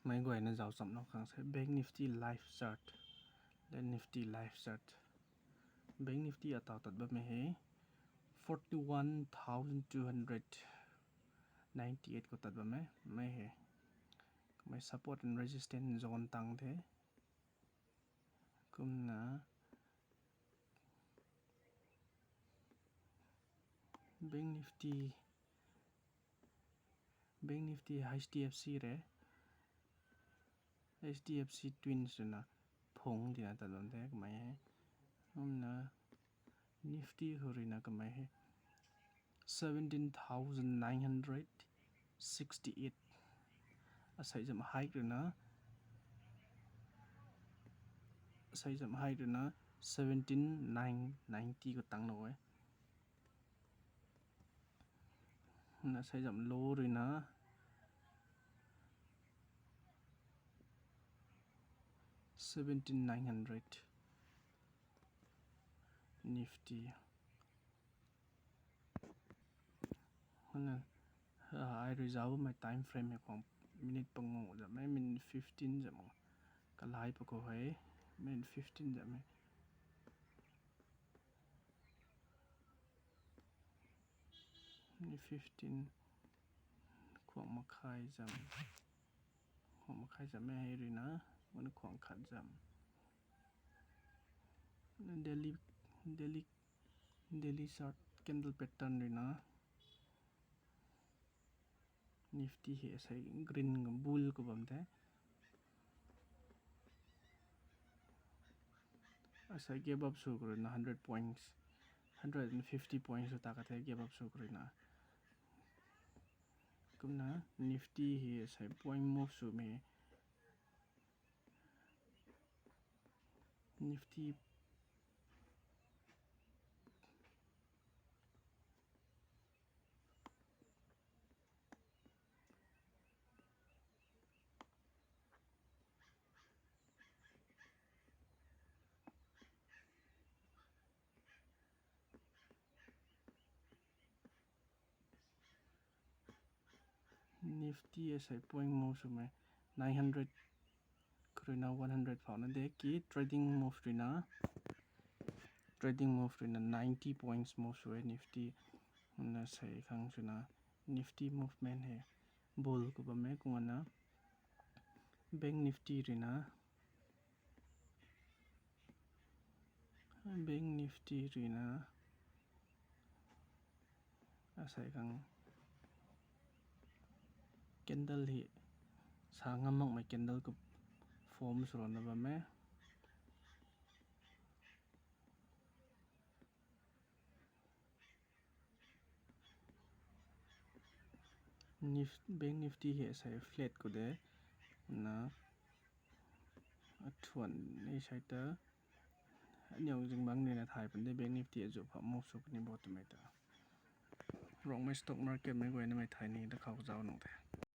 mấy người nó giàu sắm nó khang sẽ Bank Nifty live chart lên Nifty live chart Bank Nifty ở tàu tật bấm hè 41,298 को tật bấm mấy hè mấy support and resistance zone tăng thế cũng là Bank Nifty HDFC re HDFC twins na phong thì là tật bấm thế cái mấy cũng là Nifty hồi na cái mấy 17,968 asai jam high rồi na 17,990 को tăng rồi na sai jam low rồi na 17,900 Nifty na I reserve my time frame है khoảng minute पंगो जब मैं minute 15 जब कल high पको है minute 15 जब मैं minute 15 khoảng makai जब मैं है री ना वो khoảng खट जब daily short candle pattern री ना Nifty है ऐसा green bull को बनता है ऐसा give up शो करो ना 100 points 150 points होता कहते हैं give up शो करो ना कम ना Nifty है ऐसा point move शो में Nifty ऐसा point move शो में 900 करो ना 100 फाउंड देख कि trading move री ना 90 points move शो है Nifty ना सही खांग शो ना Nifty movement है bull को बमे को ना Bank Nifty री ना ऐसा खांग candle ही सांगमक में candle को form शो ना बमे Bank Nifty है ऐसा flat को दे ना अठवन नहीं शायद न्याउ जिंग बांग ने ना थाई पंदे Bank Nifty जो मो शो पनि बहुत में था Rongmei stock market में कोई ना मैं थाई नहीं तो खाओ जाओ नोटे